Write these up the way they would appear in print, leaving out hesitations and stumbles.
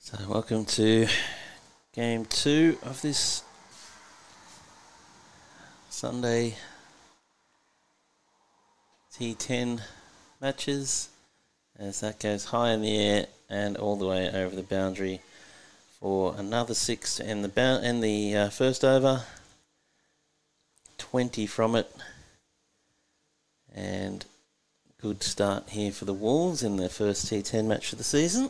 So welcome to game 2 of this Sunday T10 matches, as that goes high in the air and all the way over the boundary for another 6 in the first over, 20 from it, and good start here for the Wolves in their first T10 match of the season.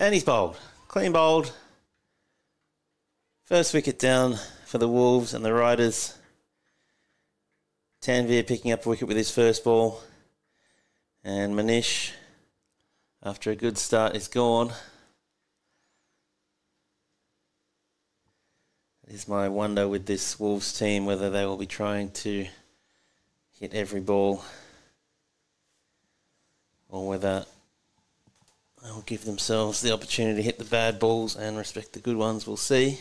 And he's bowled. Clean bowled. First wicket down for the Wolves and the Riders. Tanvir picking up a wicket with his first ball. And Manish, after a good start, is gone. It is my wonder with this Wolves team whether they will be trying to hit every ball or whether they'll give themselves the opportunity to hit the bad balls and respect the good ones. We'll see.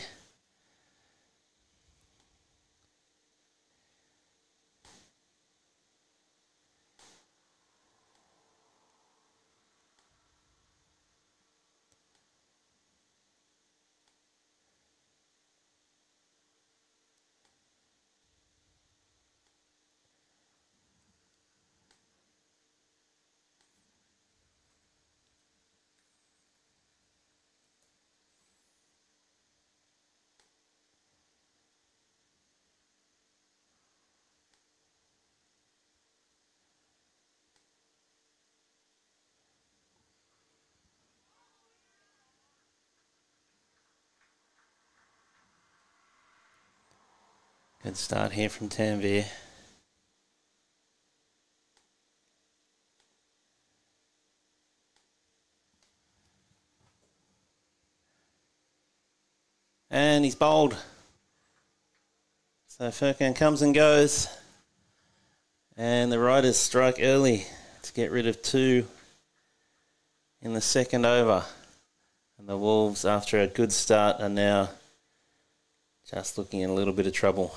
Good start here from Tanvir. And he's bowled. So Furkan comes and goes. And the Riders strike early to get rid of 2 in the second over. And the Wolves, after a good start, are now just looking in a little bit of trouble.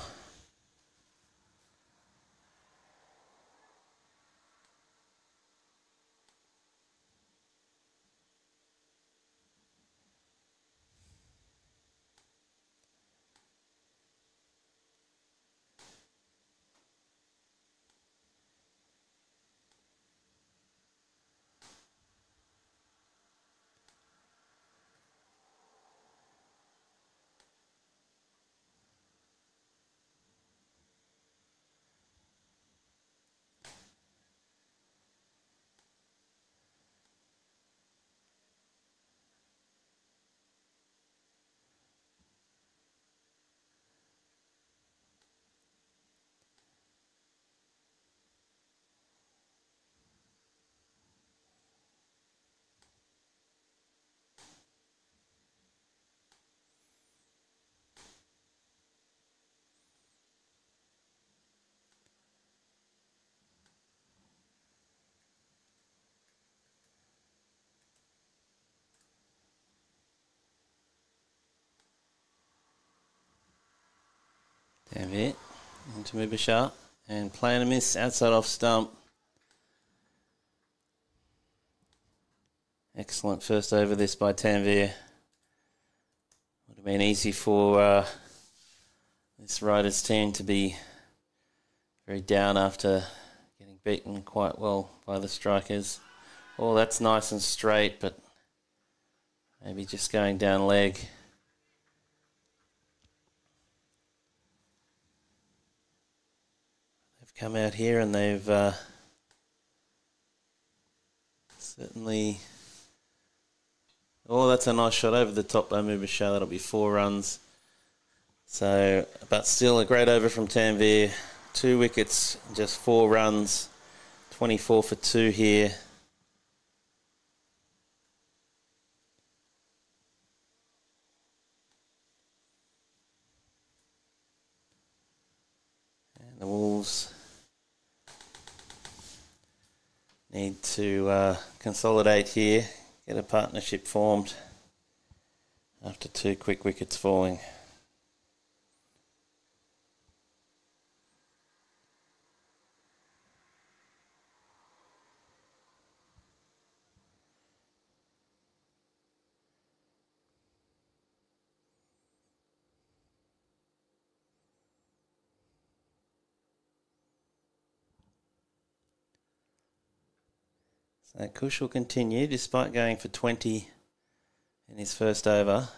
Tanvir into Mubashar and playing a miss outside off stump. Excellent first over this by Tanvir. Would have been easy for this Riders team to be very down after getting beaten quite well by the strikers. Oh, that's nice and straight, but maybe just going down leg. Come out here and they've certainly... Oh, that's a nice shot over the top by Mubashar. That'll be 4 runs. So, but still a great over from Tanvir. 2 wickets, just 4 runs. 24 for 2 here. Bulls need to consolidate here, get a partnership formed after 2 quick wickets falling. So Kush will continue despite going for 20 in his first over.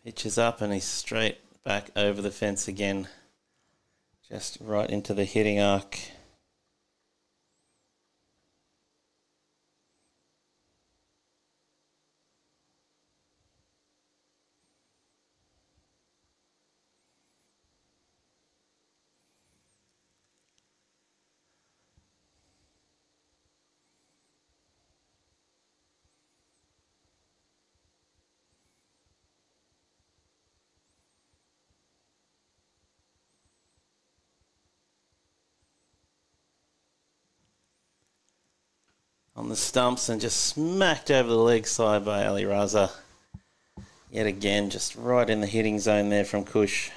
Pitches up and he's straight back over the fence again. Just right into the hitting arc. On the stumps and just smacked over the leg side by Ali Raza. Yet again, just right in the hitting zone there from Kush.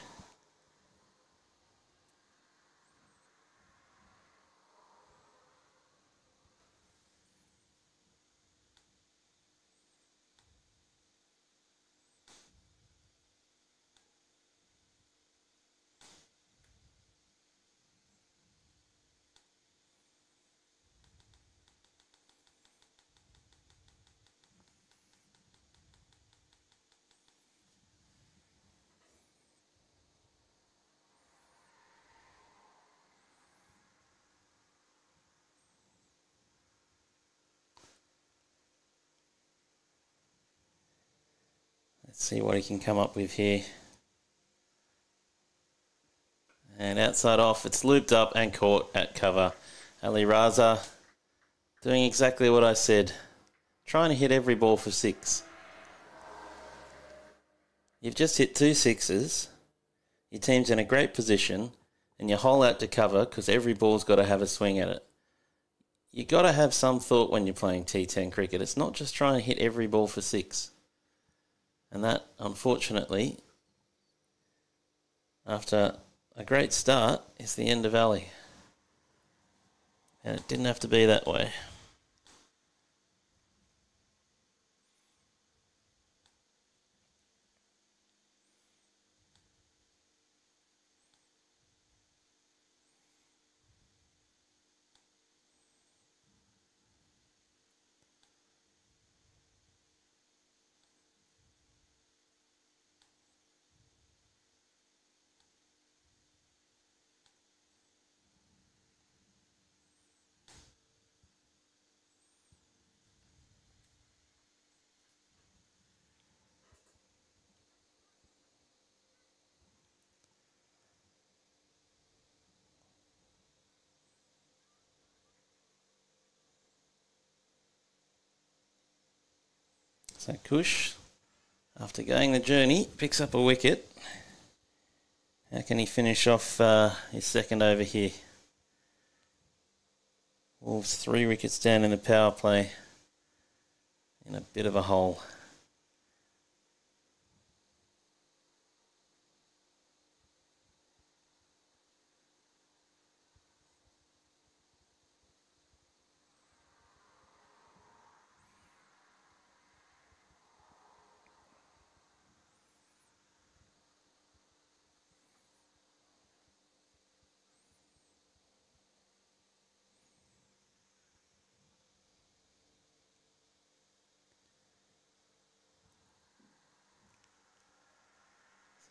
Let's see what he can come up with here. And outside off, it's looped up and caught at cover. Ali Raza doing exactly what I said. Trying to hit every ball for 6. You've just hit 2 sixes. Your team's in a great position and you hole out to cover because every ball's got to have a swing at it. You've got to have some thought when you're playing T10 cricket. It's not just trying to hit every ball for 6. And that, unfortunately, after a great start, is the end of Ali. And it didn't have to be that way. So Kush, after going the journey, picks up a wicket. How can he finish off his second over here? Wolves 3 wickets down in the power play. In a bit of a hole.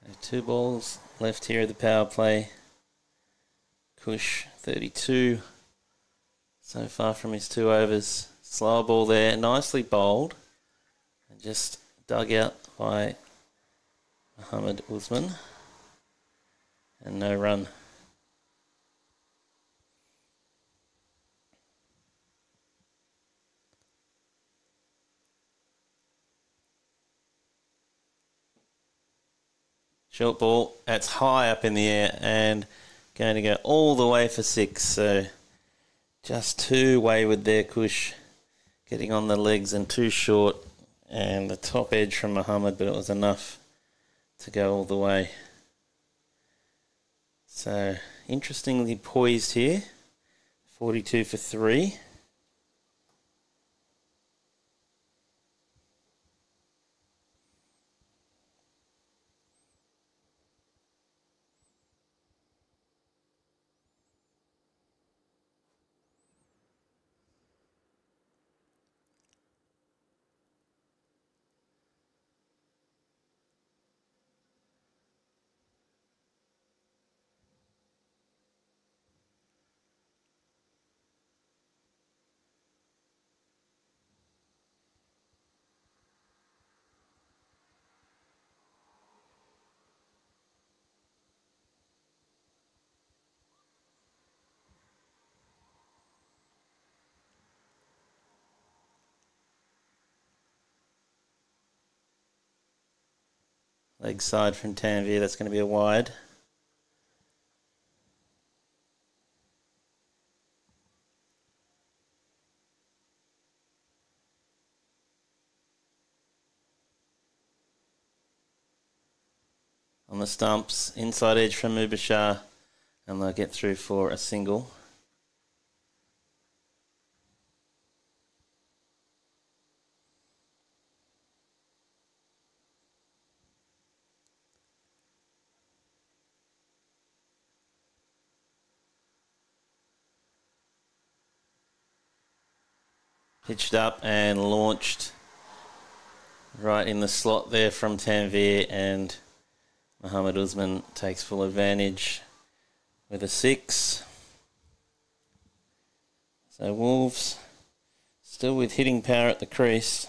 So 2 balls left here at the power play. Kush 32 so far from his 2 overs. Slower ball there, nicely bowled and just dug out by Mohammed Usman and no run. Short ball, that's high up in the air and going to go all the way for 6. So just too wayward there, Kush. Getting on the legs and too short. And the top edge from Muhammad, but it was enough to go all the way. So interestingly poised here. 42 for 3. Leg side from Tanvir, that's going to be a wide. On the stumps, inside edge from Mubashar, and they'll get through for a single. Pitched up and launched right in the slot there from Tanvir, and Mohammed Usman takes full advantage with a 6. So Wolves still with hitting power at the crease.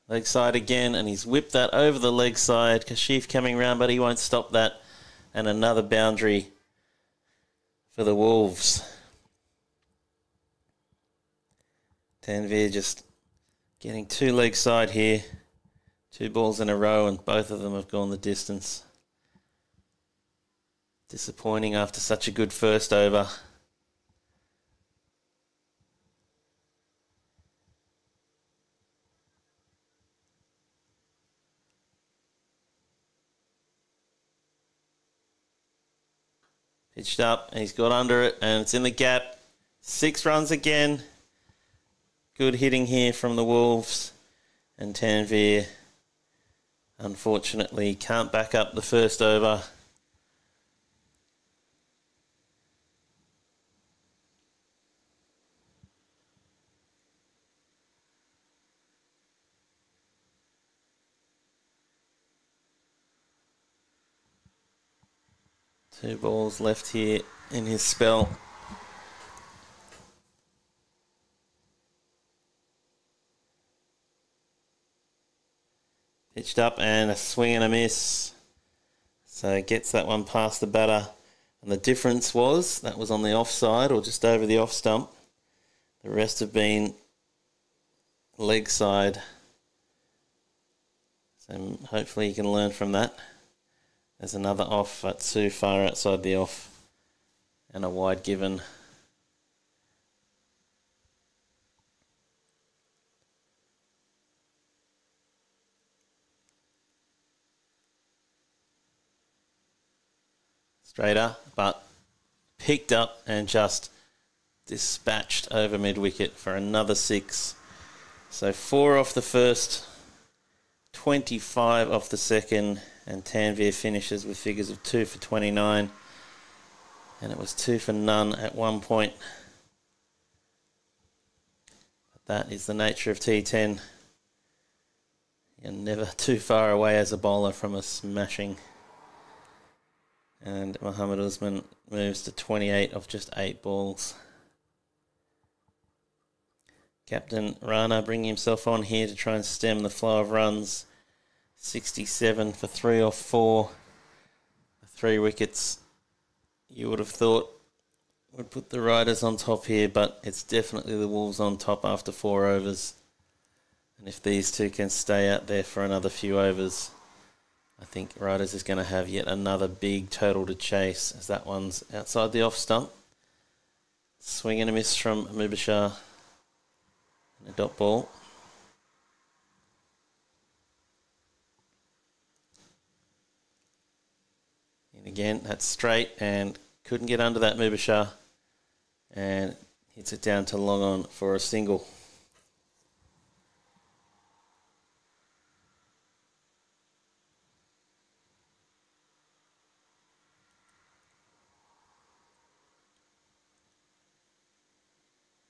Leg side again, and he's whipped that over the leg side. Kashif coming round, but he won't stop that. And another boundary for the Wolves. Tanvir just getting 2 leg side here. 2 balls in a row, and both of them have gone the distance. Disappointing after such a good first over. Pitched up, and he's got under it, and it's in the gap. 6 runs again. Good hitting here from the Wolves. And Tanvir, unfortunately, can't back up the first over. Two balls left here in his spell. Pitched up and a swing and a miss. So gets that one past the batter. And the difference was that was on the offside or just over the off stump. The rest have been leg side. So hopefully you can learn from that. There's another off, but too far outside the off. And a wide given. Straighter, but picked up and just dispatched over mid-wicket for another 6. So 4 off the first, 25 off the second, and Tanvir finishes with figures of 2 for 29. And it was 2 for none at one point. But that is the nature of T10. You're never too far away as a bowler from a smashing. And Mohammed Usman moves to 28 off just 8 balls. Captain Rana bringing himself on here to try and stem the flow of runs. 67 for 3 off 4. 3 wickets you would have thought would put the Riders on top here, but it's definitely the Wolves on top after 4 overs. And if these two can stay out there for another few overs, I think Riders is going to have yet another big total to chase, as that one's outside the off stump. Swing and a miss from Mubashar. And a dot ball. And again, that's straight and couldn't get under that Mubashar. And hits it down to long on for a single.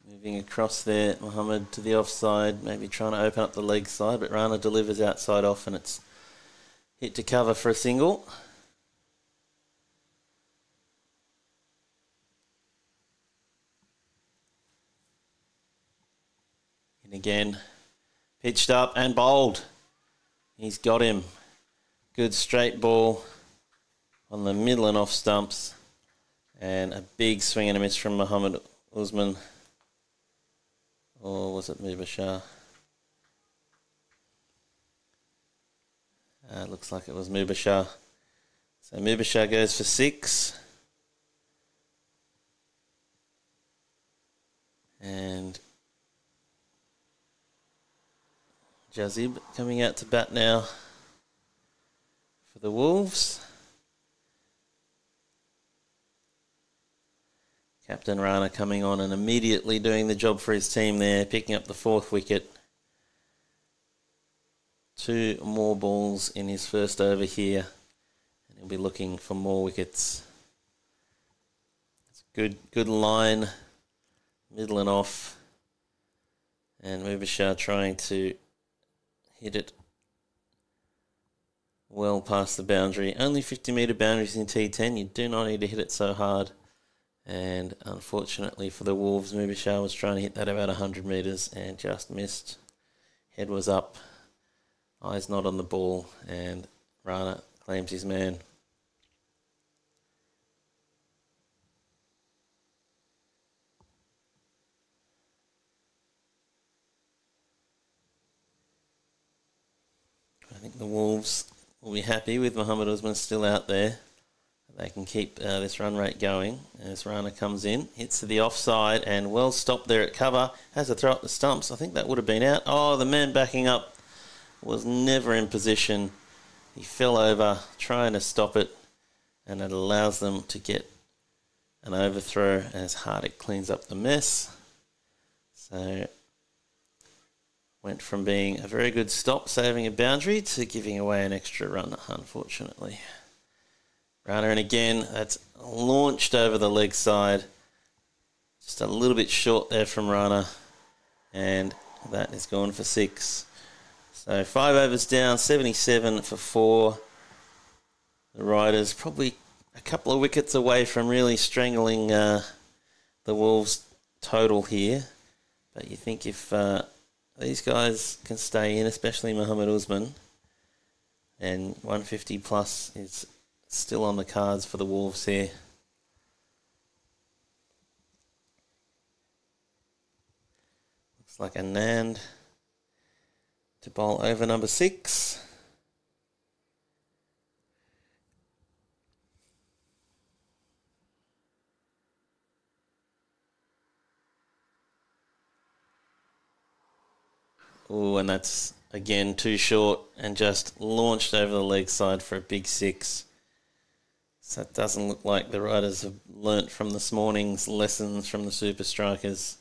Moving across there, Mohammed to the offside, maybe trying to open up the leg side, but Rana delivers outside off and it's hit to cover for a single. And again, pitched up and bowled. He's got him. Good straight ball on the middle and off stumps. And a big swing and a miss from Mohammed Usman. Or was it Mubashar? Looks like it was Mubashar. So Mubashar goes for 6. And Jazib coming out to bat now for the Wolves. Captain Rana coming on and immediately doing the job for his team there, picking up the 4th wicket. 2 more balls in his first over here, and he'll be looking for more wickets. It's a good line, middle and off, and Mubashar trying to hit it well past the boundary. Only 50-metre boundaries in T10. You do not need to hit it so hard. And unfortunately for the Wolves, Mubashar was trying to hit that about 100 metres and just missed. Head was up, eyes not on the ball, and Rana claims his man. I think the Wolves will be happy with Mohammed Usman still out there. They can keep this run rate going as Rana comes in. Hits to the offside and well stopped there at cover. Has to throw up the stumps. I think that would have been out. Oh, the man backing up was never in position. He fell over trying to stop it, and it allows them to get an overthrow as Hardick cleans up the mess. So went from being a very good stop, saving a boundary, to giving away an extra run, unfortunately. Rana, and again, that's launched over the leg side. Just a little bit short there from Rana, and that is gone for 6. So 5 overs down, 77 for 4. The Riders probably a couple of wickets away from really strangling the Wolves' total here. But you think if these guys can stay in, especially Mohammed Usman, and 150 plus is still on the cards for the Wolves here. Looks like Anand to bowl over number 6. Oh, and that's again too short and just launched over the leg side for a big 6. So it doesn't look like the Riders have learnt from this morning's lessons from the super strikers.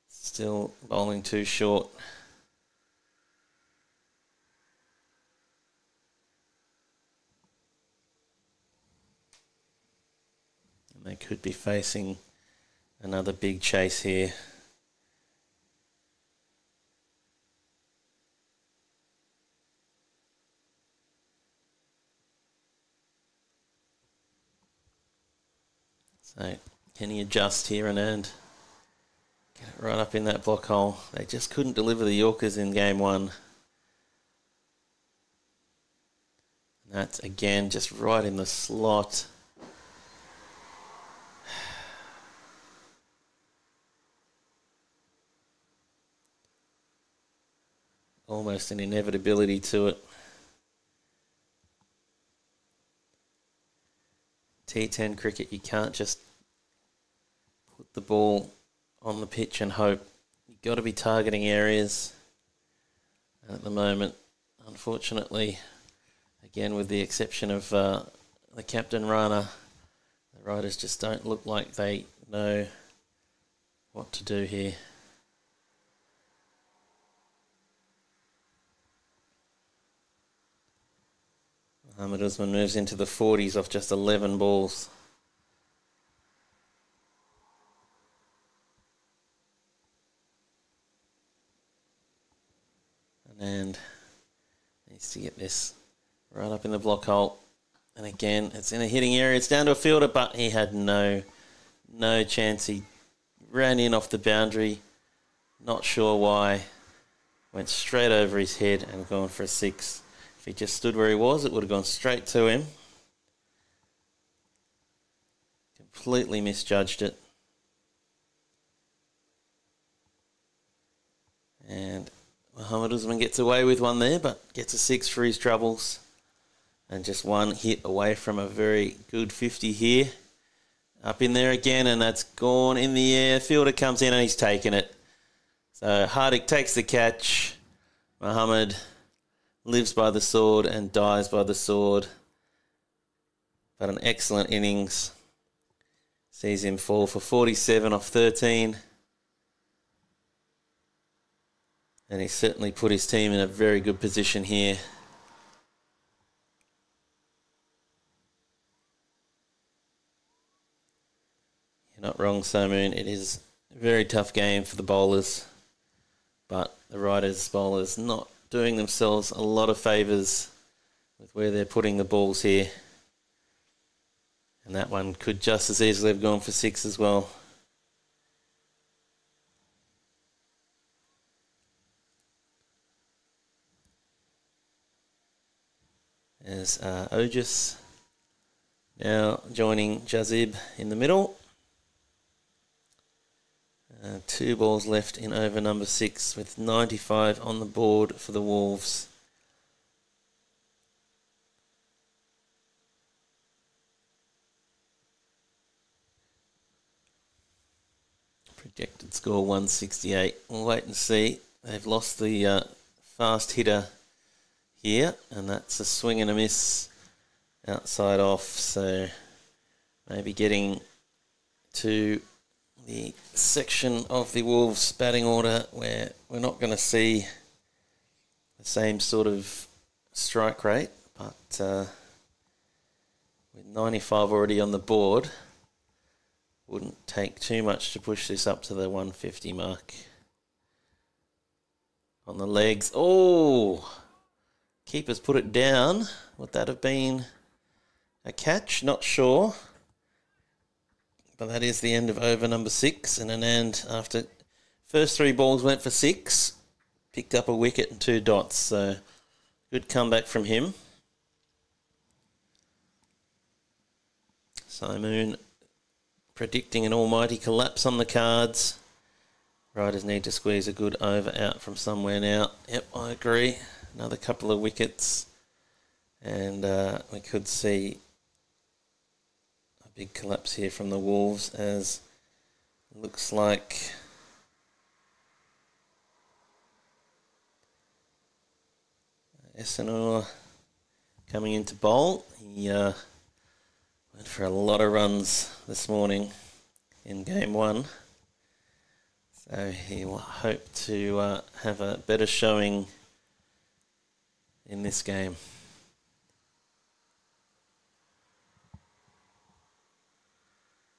Still bowling too short. And they could be facing another big chase here. So can he adjust here and get it right up in that block hole? They just couldn't deliver the Yorkers in game 1. And that's again just right in the slot. almost an inevitability to it. T10 cricket, you can't just put the ball on the pitch and hope. You've got to be targeting areas. And at the moment, unfortunately, again with the exception of the captain Rana, the riders just don't look like they know what to do here. Mohamed Usman moves into the 40s off just 11 balls. And needs to get this right up in the block hole. And again, it's in a hitting area. It's down to a fielder, but he had no chance. He ran in off the boundary. Not sure why. Went straight over his head and gone for a 6. If he just stood where he was, it would have gone straight to him. Completely misjudged it. And Mohamed Usman gets away with one there, but gets a 6 for his troubles. And just one hit away from a very good 50 here. Up in there again, and that's gone in the air. Fielder comes in and he's taken it. So Hardik takes the catch. Mohamed lives by the sword and dies by the sword. But an excellent innings. Sees him fall for 47 off 13. And he certainly put his team in a very good position here. You're not wrong, Samoon. It is a very tough game for the bowlers. But the Riders' bowlers not doing themselves a lot of favours with where they're putting the balls here. And that one could just as easily have gone for 6 as well. As Ojis now joining Jazib in the middle. 2 balls left in over number 6 with 95 on the board for the Wolves. Projected score 168. We'll wait and see. They've lost the fast hitter here, and that's a swing and a miss outside off. So maybe getting to the section of the Wolves batting order where we're not going to see the same sort of strike rate, but with 95 already on the board, wouldn't take too much to push this up to the 150 mark. On the legs, oh, keeper's put it down. Would that have been a catch? Not sure. But that is the end of over number 6. And Anand, after first 3 balls, went for 6. Picked up a wicket and 2 dots. So good comeback from him. Saimoon predicting an almighty collapse on the cards. Riders need to squeeze a good over out from somewhere now. Yep, I agree. Another couple of wickets. And we could see big collapse here from the Wolves, as looks like Esiliiga coming into bowl. He went for a lot of runs this morning in game 1, so he will hope to have a better showing in this game.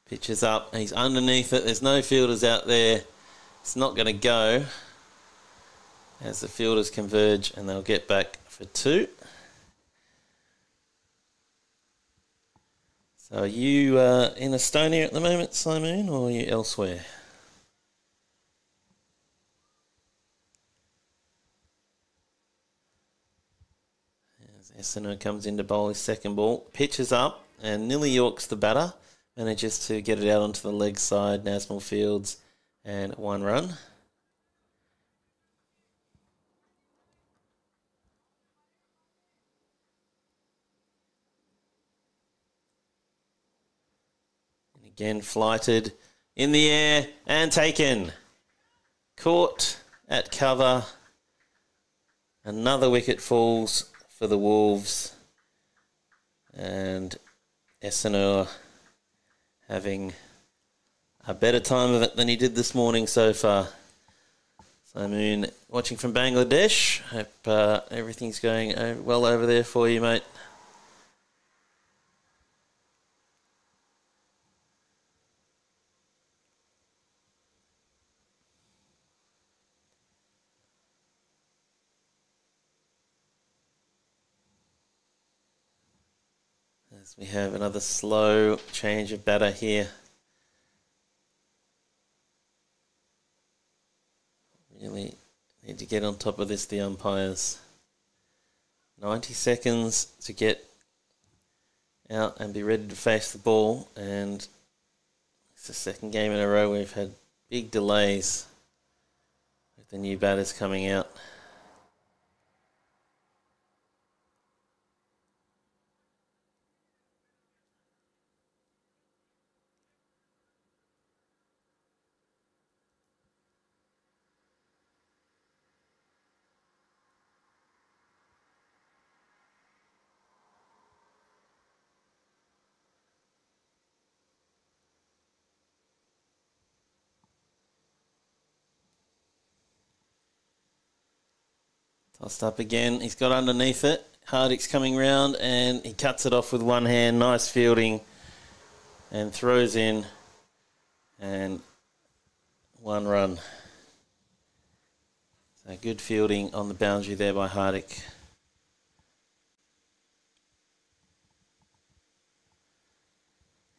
Pitch is up, he's underneath it, there's no fielders out there, it's not going to go as the fielders converge, and they'll get back for 2. So are you in Estonia at the moment, Saimoon, or are you elsewhere? As Esiliiga comes in to bowl his second ball, pitch is up, and Nilly York's the batter. Manages to get it out onto the leg side, Nazmul Fields, and 1 run. Again, flighted in the air and taken. Caught at cover. Another wicket falls for the Wolves. And Esiliiga having a better time of it than he did this morning so far. So, Moon, watching from Bangladesh. Hope everything's going well over there for you, mate. As we have another slow change of batter here. Really need to get on top of this, the umpires. 90 seconds to get out and be ready to face the ball. And it's the second game in a row we've had big delays with the new batters coming out. Tossed up again. He's got underneath it. Hardick's coming round and he cuts it off with one hand. Nice fielding. And throws in. And 1 run. So good fielding on the boundary there by Hardick.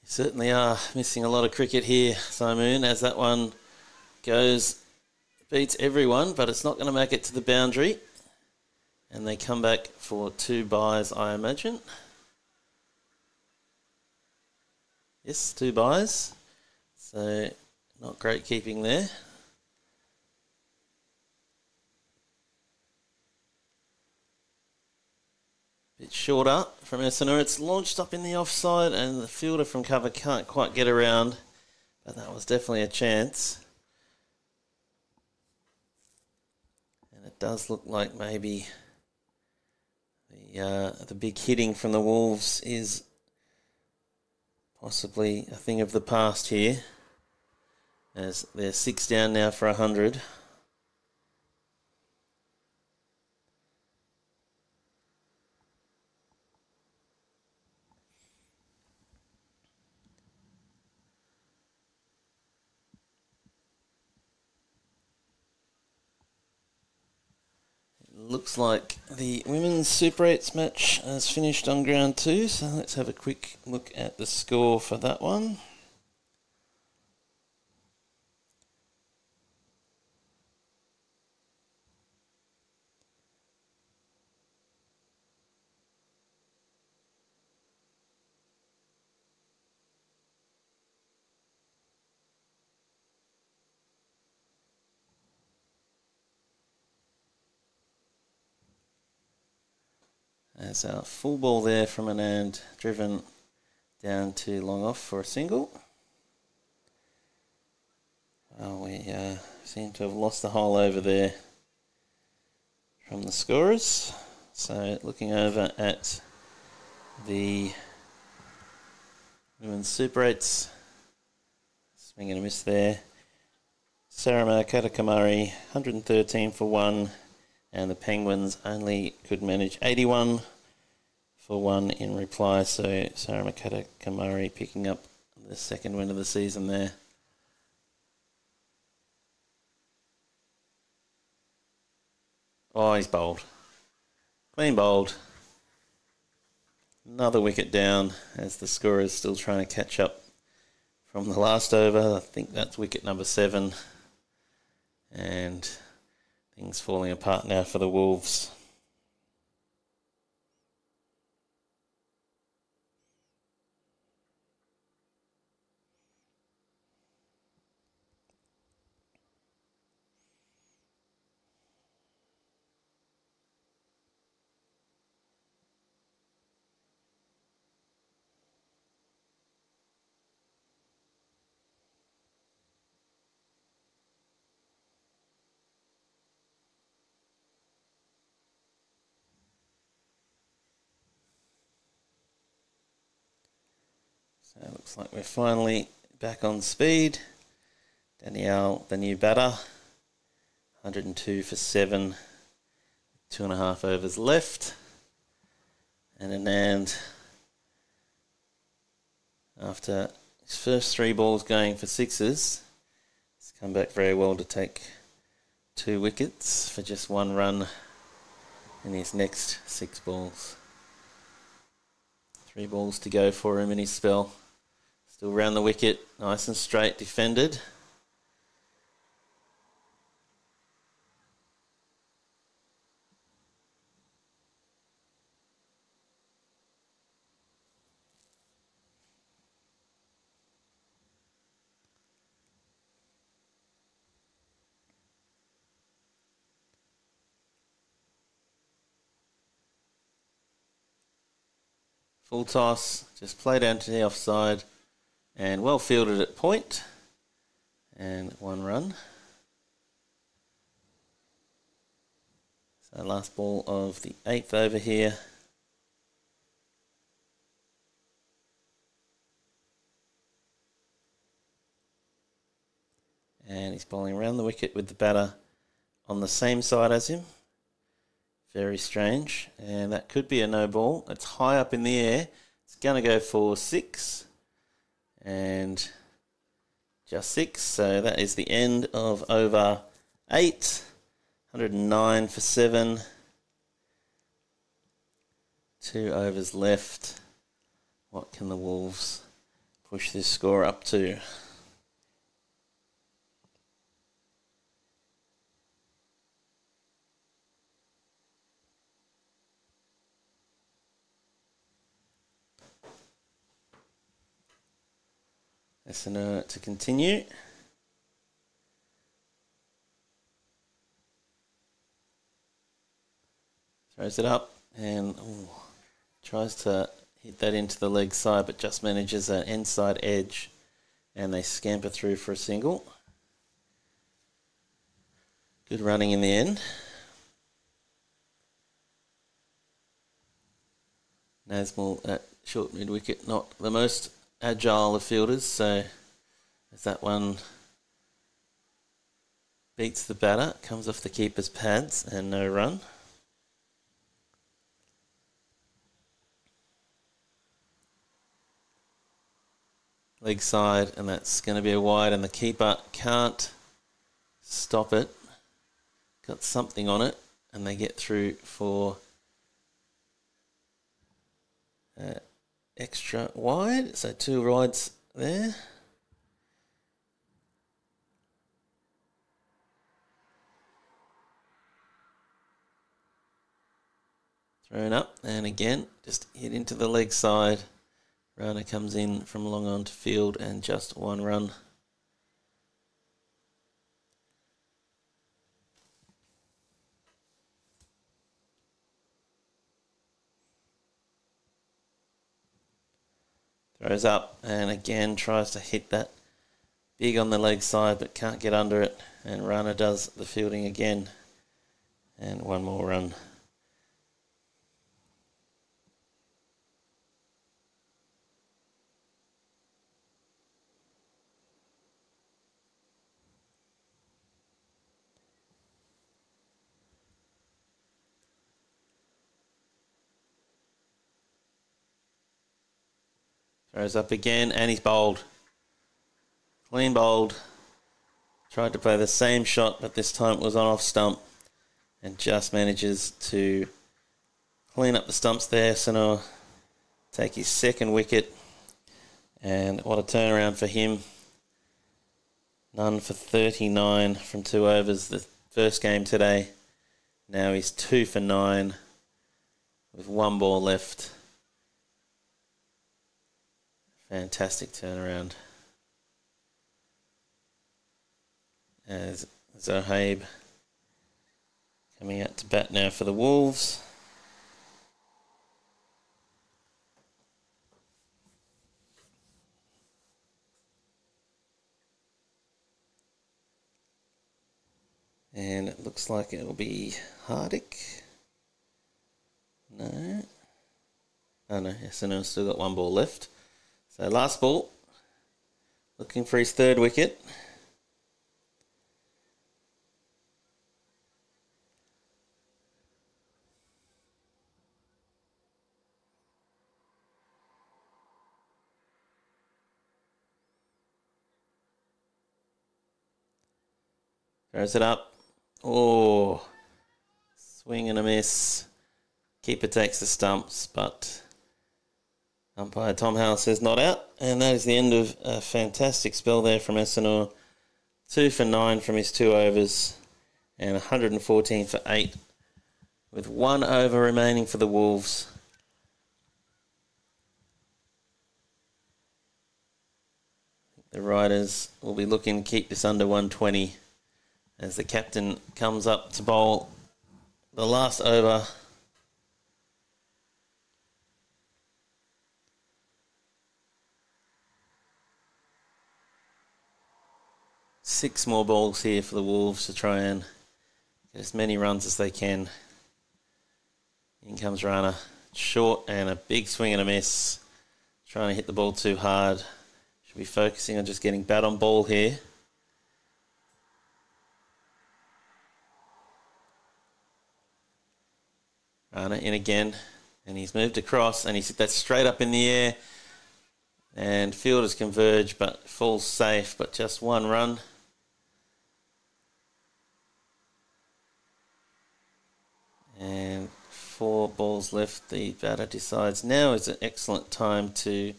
You certainly are missing a lot of cricket here, Simon, as that one goes, beats everyone, but it's not going to make it to the boundary. And they come back for 2 byes, I imagine. Yes, 2 byes. So, not great keeping there. Bit shorter from Esiliiga. It's launched up in the offside and the fielder from cover can't quite get around. But that was definitely a chance. And it does look like maybe the big hitting from the Wolves is possibly a thing of the past here, as they're 6 down now for 100. Looks like the women's Super 8s match has finished on ground 2, so let's have a quick look at the score for that one. There's a full ball there from Anand, driven down to long off for a single. Well, we seem to have lost the hole over there from the scorers. So looking over at the women's Super 8s, swing and a miss there. Sarama Katakamari, 113 for 1, and the Penguins only could manage 81 for 1 in reply. So Sarama Katakamari picking up the second win of the season there. Oh, he's bowled. Clean bowled. Another wicket down as the scorer is still trying to catch up from the last over. I think that's wicket number 7. And things falling apart now for the Wolves. So it looks like we're finally back on speed. Danielle, the new batter, 102 for 7, 2.5 overs left. And Anand, after his first 3 balls going for 6s, has come back very well to take 2 wickets for just 1 run in his next 6 balls. 3 balls to go for him in his spell. Still round the wicket, nice and straight defended. Full toss, just play down to the offside and well fielded at point. And 1 run. So last ball of the 8th over here. And he's bowling around the wicket with the batter on the same side as him. Very strange. And that could be a no ball. It's high up in the air. It's going to go for 6. And just 6. So that is the end of over 8. 109 for 7. 2 overs left. What can the Wolves push this score up to? Esiliiga to continue. Throws it up and tries to hit that into the leg side, but just manages an inside edge, and they scamper through for a single. Good running in the end. Nazmul at short mid wicket, not the most agile of fielders, so as that one beats the batter, comes off the keeper's pads and no run. Leg side, and that's going to be a wide, and the keeper can't stop it. Got something on it, and they get through for extra wide, so 2 wides there. Thrown up, and again, just hit into the leg side. Rana comes in from long on to field, and just 1 run. Throws up and again tries to hit that big on the leg side, but can't get under it. And Rana does the fielding again. And 1 more run. Throws up again, and he's bowled. Clean bowled. Tried to play the same shot, but this time it was on off stump. And just manages to clean up the stumps there. So now take his 2nd wicket. And what a turnaround for him. None for 39 from 2 overs the first game today. Now he's 2 for 9 with 1 ball left. Fantastic turnaround. As Zohaib coming out to bat now for the Wolves. And it looks like it will be Hardick. No. Oh no, yes, and I've still got 1 ball left. So last ball, looking for his third wicket. Throws it up. Oh, swing and a miss. Keeper takes the stumps, but umpire Tom Howell says not out. And that is the end of a fantastic spell there from Esiliiga. 2 for 9 from his 2 overs and 114 for 8 with 1 over remaining for the Wolves. The Riders will be looking to keep this under 120 as the captain comes up to bowl the last over. Six more balls here for the Wolves to try and get as many runs as they can. In comes Rana. Short and a big swing and a miss. Trying to hit the ball too hard. Should be focusing on just getting bat on ball here. Rana in again. And he's moved across and he's hit that straight up in the air. And fielders converge but falls safe, but just 1 run. And 4 balls left. The batter decides now is an excellent time to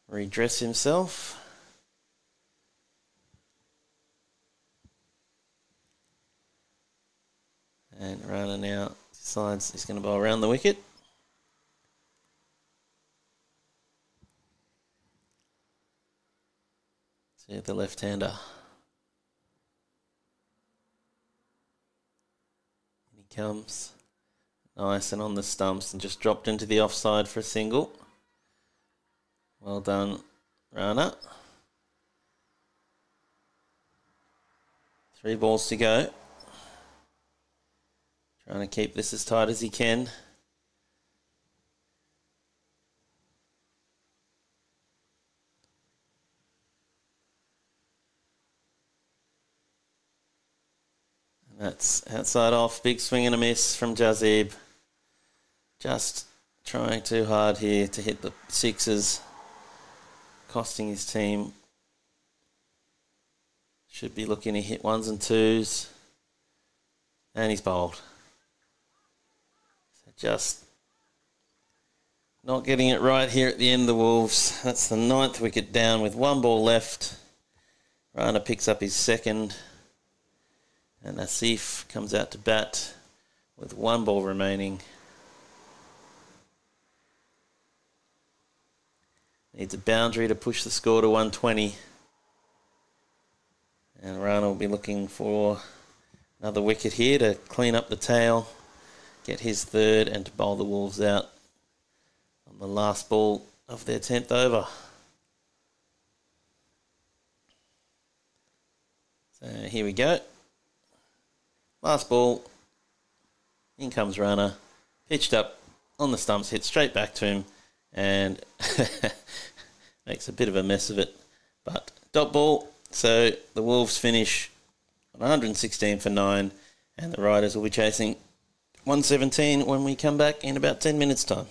redress himself. And Rana now decides he's going to bowl around the wicket. See the left-hander. And he comes. Nice and on the stumps and just dropped into the offside for a single. Well done, Rana. 3 balls to go. Trying to keep this as tight as he can. And that's outside off. Big swing and a miss from Jazib. Just trying too hard here to hit the sixes. Costing his team. Should be looking to hit 1s and 2s. And he's bowled. So just not getting it right here at the end of the Wolves. That's the 9th wicket down with 1 ball left. Rana picks up his second. And Asif comes out to bat with 1 ball remaining. Needs a boundary to push the score to 120. And Rana will be looking for another wicket here to clean up the tail, get his third, and to bowl the Wolves out on the last ball of their 10th over. So here we go. Last ball. In comes Rana. Pitched up on the stumps, hit straight back to him, and makes a bit of a mess of it. But dot ball. So the Wolves finish on 116 for 9, and the Riders will be chasing 117 when we come back in about 10 minutes' time.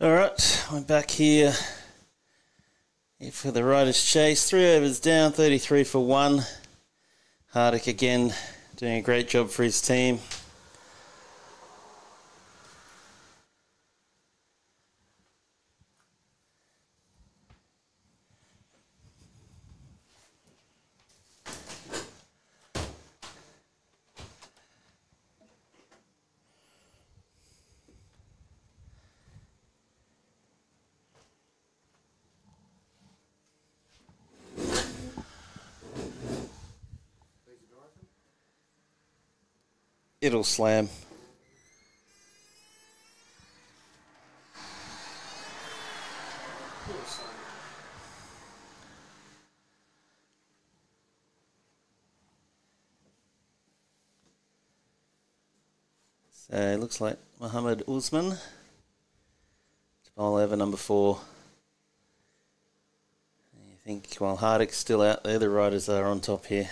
All right, I'm back here for the Riders' Chase. 3 overs down, 33 for 1. Hardick again doing a great job for his team. It'll slam. So it looks like Mohammed Usman to bowl over number 4. I think while Hardick's still out there, the Riders are on top here.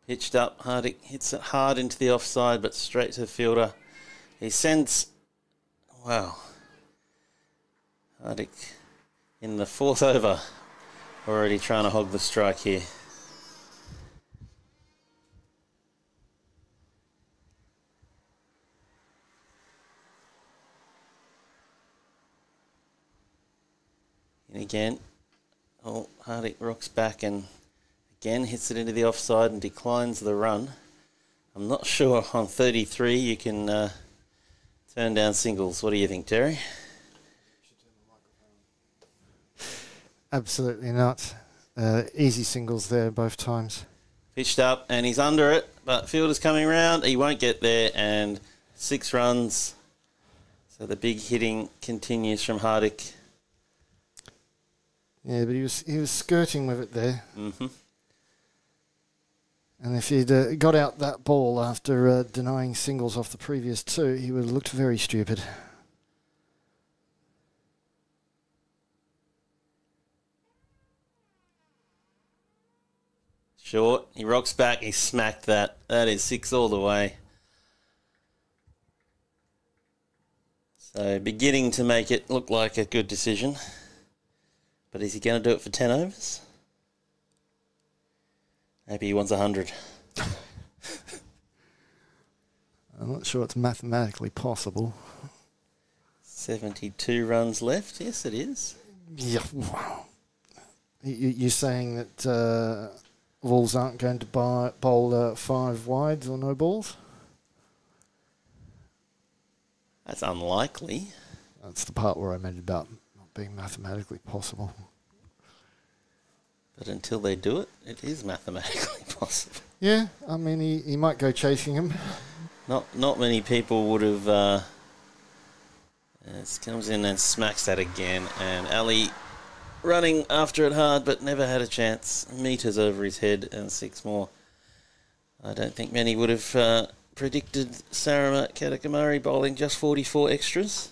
Pitched up, Hardick hits it hard into the offside, but straight to the fielder. He sends, wow, Hardick in the 4th over, already trying to hog the strike here. And again, Hardick rocks back and again hits it into the offside and declines the run. I'm not sure on 33 you can turn down singles. What do you think, Terry? Absolutely not. Easy singles there both times. Pitched up and he's under it, but fielder's coming round. He won't get there, and 6 runs. So the big hitting continues from Hardick. Yeah, but he was skirting with it there. Mm-hmm. And if he'd got out that ball after denying singles off the previous 2, he would have looked very stupid. Short. He rocks back. He smacked that. That is 6 all the way. So beginning to make it look like a good decision. But is he going to do it for 10 overs? Maybe he wants 100. I'm not sure it's mathematically possible. 72 runs left. Yes, it is. Yeah. You're saying that Wolves aren't going to bowl 5 wides or no balls? That's unlikely. That's the part where I meant about not being mathematically possible. But until they do it, it is mathematically possible. Yeah, I mean, he might go chasing him. Not many people would have... it comes in and smacks that again. And Ali running after it hard, but never had a chance. Meters over his head and 6 more. I don't think many would have predicted Sarama Katakamari bowling just 44 extras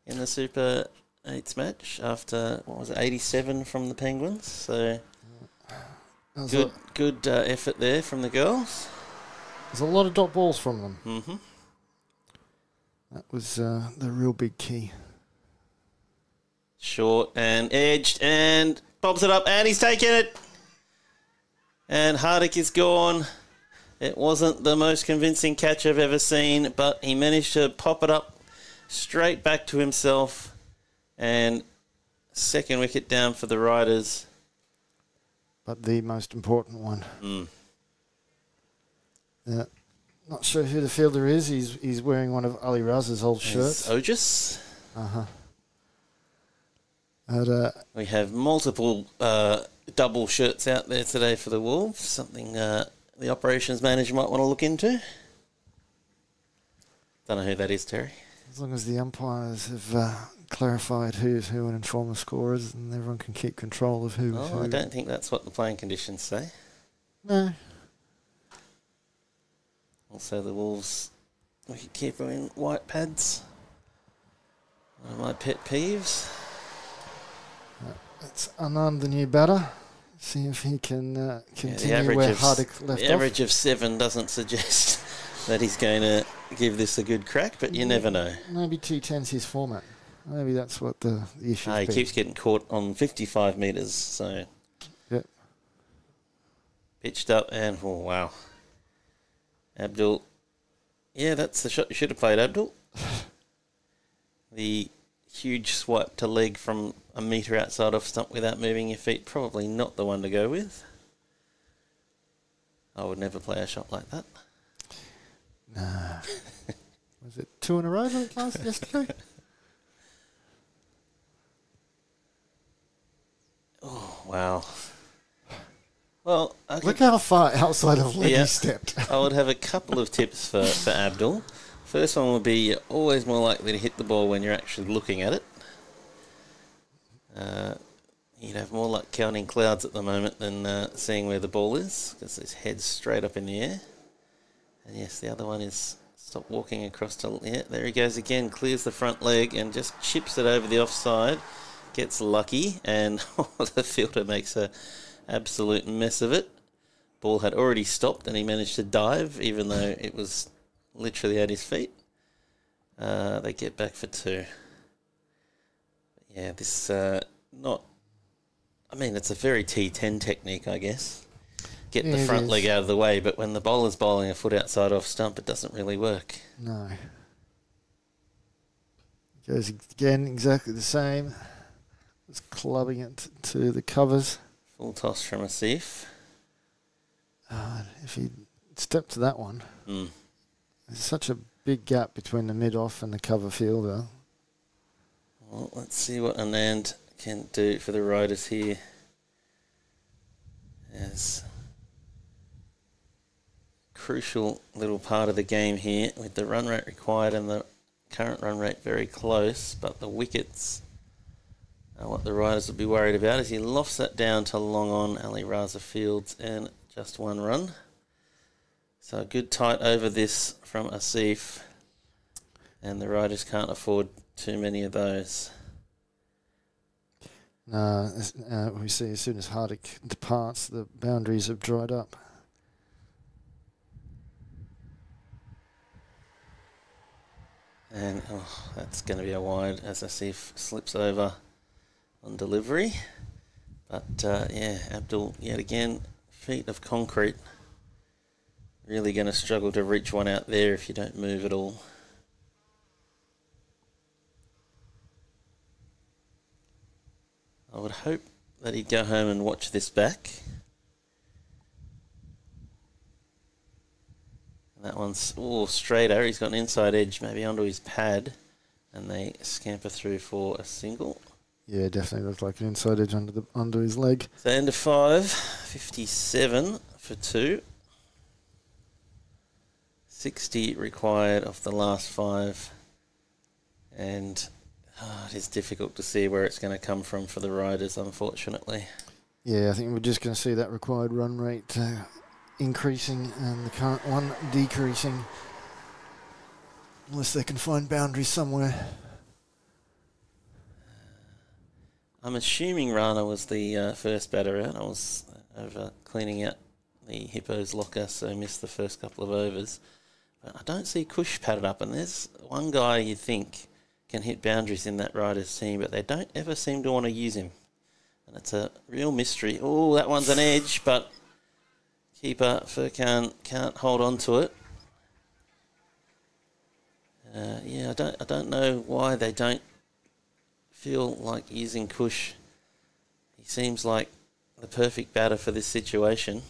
in the Super 8s match after, 87 from the Penguins. So... Good effort there from the girls. There's a lot of dot balls from them. Mm-hmm. That was the real big key. Short and edged and bobs it up and he's taken it. And Hardick is gone. It wasn't the most convincing catch I've ever seen, but he managed to pop it up straight back to himself. And 2nd wicket down for the Riders. But the most important one. Not sure who the fielder is. He's wearing one of Ali Raz's old shirts. Ogis. We have multiple double shirts out there today for the Wolves. Something the operations manager might want to look into. Don't know who that is, Terry. As long as the umpires have clarified who's who and inform the scorers, and everyone can keep control of who's who. I don't think that's what the playing conditions say. No. Also, the Wolves wicketkeeper in white pads. One of my pet peeves. It's Anand, the new batter. See if he can continue where Hardik left off. The average of 7 doesn't suggest that he's going to give this a good crack, but you never know. Maybe T10's his format. Maybe that's what the issue is. He keeps getting caught on 55 metres, so... Yep. Pitched up and, oh, wow. Abdul. Yeah, that's the shot you should have played, Abdul. The huge swipe to leg from a metre outside off stump without moving your feet, probably not the one to go with. I would never play a shot like that. Nah. Was it 2 in a row like yesterday? Oh, wow. Well, look how far outside of leg he stepped. I would have a couple of tips for Abdul. First one would be you're always more likely to hit the ball when you're actually looking at it. You'd have more luck counting clouds at the moment than seeing where the ball is, because his head's straight up in the air. And yes, the other one is stop walking across to... Yeah, there he goes again, clears the front leg and just chips it over the offside. Gets lucky, and the fielder makes a absolute mess of it. Ball had already stopped, and he managed to dive, even though it was literally at his feet. They get back for 2. Yeah, this not... I mean, it's a very T10 technique, I guess. Get the front leg out of the way, but when the bowler's bowling a foot outside off stump, it doesn't really work. No. Goes again, exactly the same. Just clubbing it to the covers. Full toss from Asif. If he stepped to that one, there's such a big gap between the mid-off and the cover fielder. Well, let's see what Anand can do for the riders here. As crucial little part of the game here, with the run rate required and the current run rate very close, but the wickets are what the riders would be worried about as he lofts that down to long on Ali Raza Fields and just 1 run. So a good tight over this from Asif, and the riders can't afford too many of those. We see as soon as Hardik departs, the boundaries have dried up. And that's going to be a wide as Asif slips over on delivery. But yeah, Abdul yet again, feet of concrete. Really going to struggle to reach one out there if you don't move at all. I would hope that he'd go home and watch this back. And that one's straighter. He's got an inside edge, maybe onto his pad, and they scamper through for a single. Yeah, definitely looked like an inside edge under his leg. So end of 5, 57 for 2. 60 required of the last 5, and it is difficult to see where it's going to come from for the riders, unfortunately. Yeah, I think we're just going to see that required run rate increasing and the current one decreasing, unless they can find boundaries somewhere. I'm assuming Rana was the first batter out. I was over cleaning out the Hippo's locker, so missed the first couple of overs. But I don't see Kush padded up, and there's one guy you think can hit boundaries in that Riders team, but they don't ever seem to want to use him. And it's a real mystery. Oh, that one's an edge, but keeper Furkan can't hold on to it. Yeah, I don't know why they don't feel like using Kush. He seems like the perfect batter for this situation.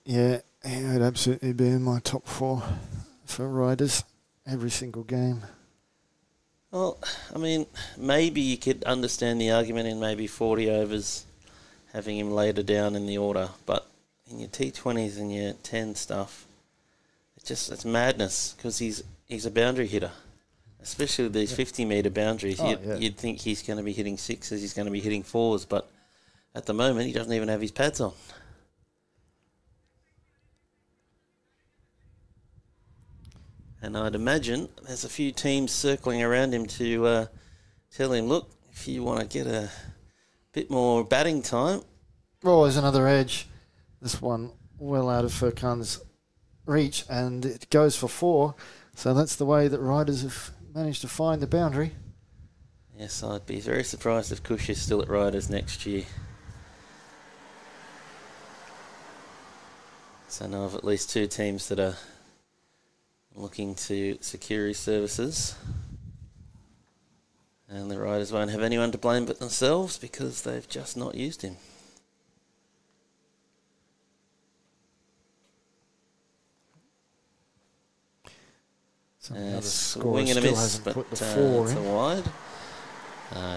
Yeah, he would absolutely be in my top 4 for Riders every single game. Well, I mean, maybe you could understand the argument in maybe 40 overs, having him later down in the order, but in your T20s and your 10 stuff, it's madness, because he's a boundary hitter. Especially with these 50-metre boundaries, you'd think he's going to be hitting 6s, he's going to be hitting 4s, but at the moment he doesn't even have his pads on. And I'd imagine there's a few teams circling around him to tell him, look, if you want to get a bit more batting time. Oh, there's another edge. This one well out of Furkan's reach, and it goes for 4. So that's the way that riders have managed to find the boundary. Yes, I'd be very surprised if Cush is still at riders next year. So I know of at least 2 teams that are looking to secure his services. And the riders won't have anyone to blame but themselves because they've just not used him. Swing and a miss, but it's a wide.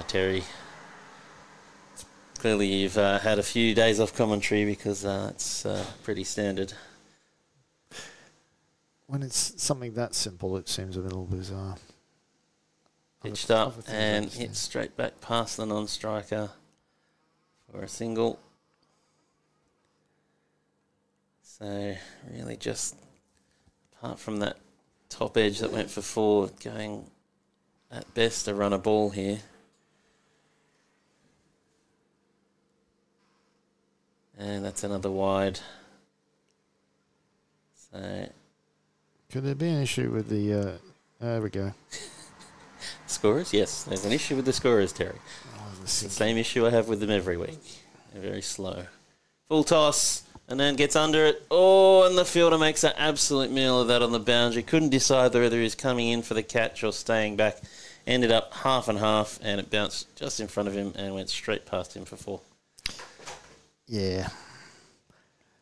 Terry, clearly you've had a few days off commentary because it's pretty standard. When it's something that simple, it seems a little bizarre. Pitched up and hit straight back past the non-striker for a single. So really just apart from that top edge that went for 4, going at best a runner ball here. And that's another wide. So could there be an issue with the... there we go. Scorers? Yes, there's an issue with the scorers, Terry. It's the same issue I have with them every week. They're very slow. Full toss, and then gets under it. Oh, and the fielder makes an absolute meal of that on the boundary. Couldn't decide whether he's coming in for the catch or staying back. Ended up half and half, and it bounced just in front of him and went straight past him for 4. Yeah.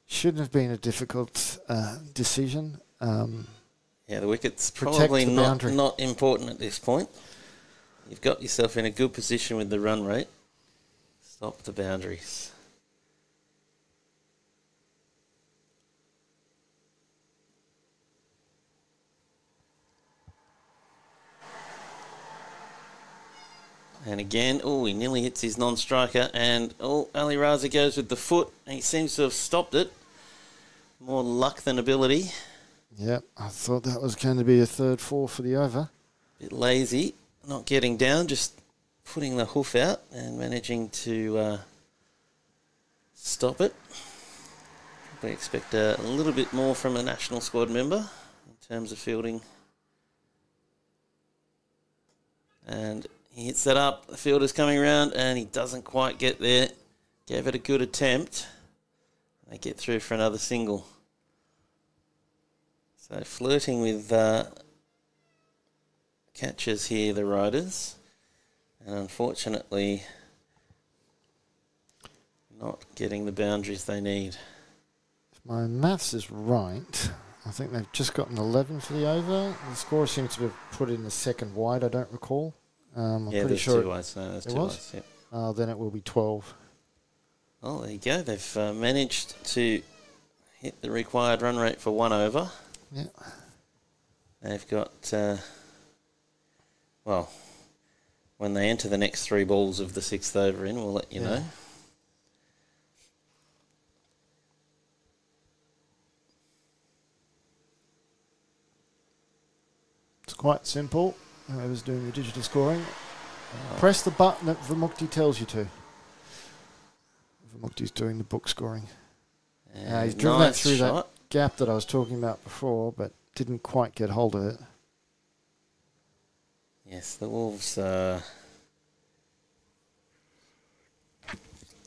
Shouldn't have been a difficult decision. Yeah, the wicket's probably not important at this point. You've got yourself in a good position with the run rate. Stop the boundaries. And again, he nearly hits his non-striker. And, Ali Raza goes with the foot. And he seems to have stopped it. More luck than ability. Yep, I thought that was going to be a 3rd 4 for the over. Bit lazy, not getting down, just putting the hoof out and managing to stop it. We expect a little bit more from a national squad member in terms of fielding. And he hits that up, the fielder's coming around and he doesn't quite get there. Gave it a good attempt. They get through for another single. So flirting with catches here, the riders. And unfortunately, not getting the boundaries they need. If my maths is right, I think they've just got an 11 for the over. The scorer seems to have put in the 2nd wide, I don't recall. I'm pretty sure 2 wides. No, there's 2 wides, yep. Then it will be 12. Well, there you go. They've managed to hit the required run rate for 1 over. Yeah. They've got, when they enter the next 3 balls of the 6th over in, we'll let you know. It's quite simple. Whoever's doing the digital scoring, press the button that Vimukti tells you to. Vimukti's doing the book scoring. He's driven that through that gap that I was talking about before, but didn't quite get hold of it. Yes, the Wolves have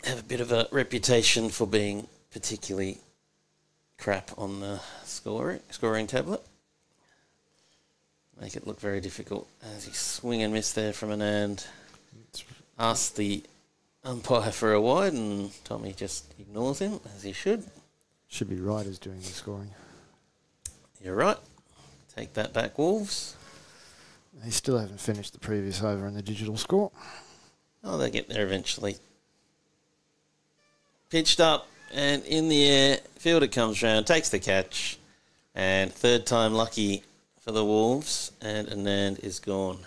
a bit of a reputation for being particularly crap on the scoring tablet. Make it look very difficult as he swing and miss there from an end. Asked the umpire for a wide and Tommy just ignores him, as he should. Should be riders doing the scoring. You're right. Take that back, Wolves. They still haven't finished the previous over in the digital score. Oh, they get there eventually. Pitched up and in the air. Fielder comes round, takes the catch. And 3rd time lucky for the Wolves. And Anand is gone.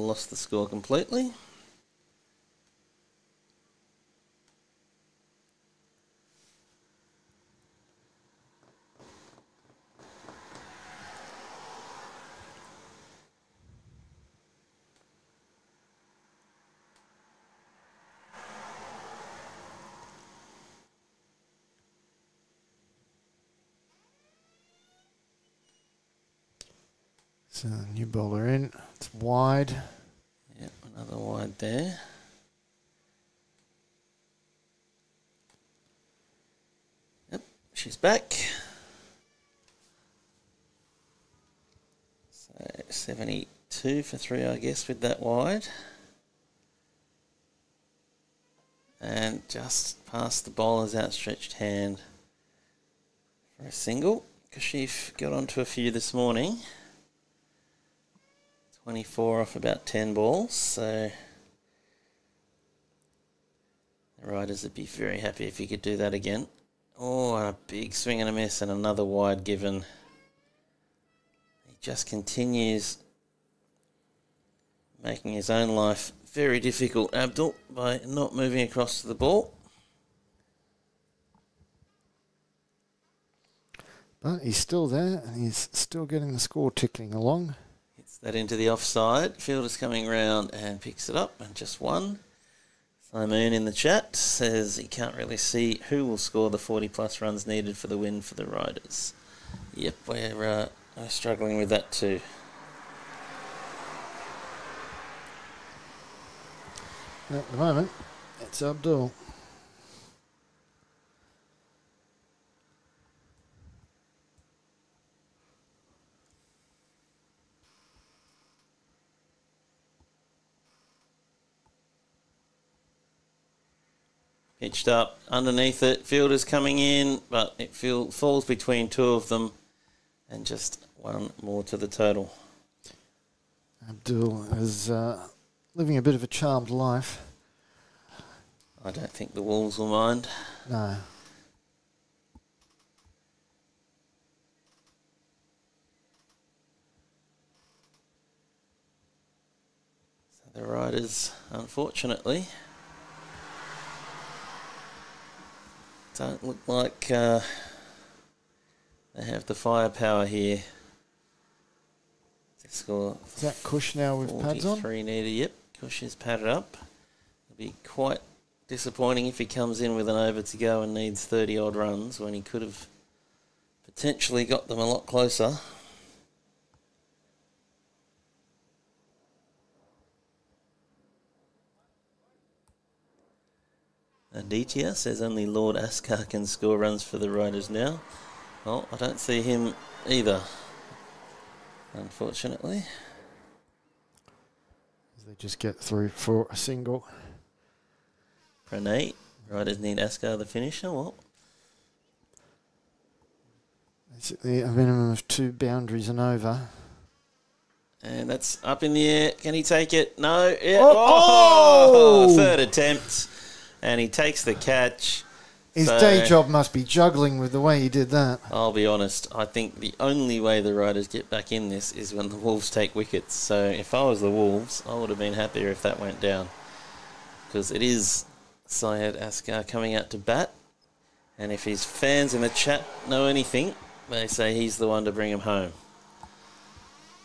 lost the score completely. So new bowler in. It's wide. Yep, another wide there. Yep, she's back. So 72 for 3, I guess, with that wide. And just past the bowler's outstretched hand for a single. Kashif got onto a few this morning. 24 off about 10 balls, so the Riders would be very happy if he could do that again. Oh, and a big swing and a miss and another wide given. He just continues making his own life very difficult, Abdul, by not moving across to the ball. But he's still there and he's still getting the score ticking along. Hits that into the offside. Fielder's coming round and picks it up and just one. Simon in the chat says he can't really see who will score the 40-plus runs needed for the win for the Riders. Yep, we're struggling with that too. At the moment, it's Abdul. Pitched up underneath it. Fielder's coming in, but it falls between two of them and just one more to the total. Abdul is living a bit of a charmed life. I don't think the Wolves will mind. No. So the Riders, unfortunately, don't look like they have the firepower here to score. Is that Cush now with pads on? 43 needed, yep. Cush is padded up. It'll be quite disappointing if he comes in with an over to go and needs 30-odd runs when he could have potentially got them a lot closer. Aditya says only Lord Askar can score runs for the Riders now. Well, I don't see him either, unfortunately. They just get through for a single. Pranay, Riders need Askar the finisher. Well, basically a minimum of 2 boundaries and over. and that's up in the air. Can he take it? No. Yeah. Oh! Third attempt. And he takes the catch. His day job must be juggling with the way he did that. I'll be honest, I think the only way the Riders get back in this is when the Wolves take wickets. So if I was the Wolves, I would have been happier if that went down. Because it is Syed Askar coming out to bat. And if his fans in the chat know anything, they say he's the one to bring him home.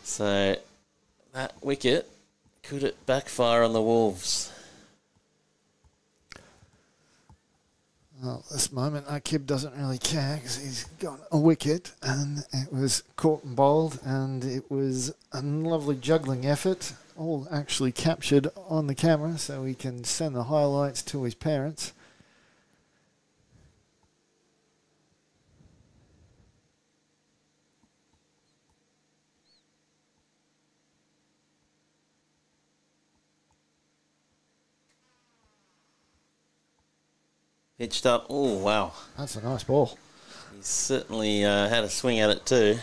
So that wicket, could it backfire on the Wolves? Well, at this moment, Akib doesn't really care because he's got a wicket and it was caught and bowled and it was a lovely juggling effort, all actually captured on the camera so we can send the highlights to his parents. Pitched up. Oh, wow. That's a nice ball. He's certainly had a swing at it too.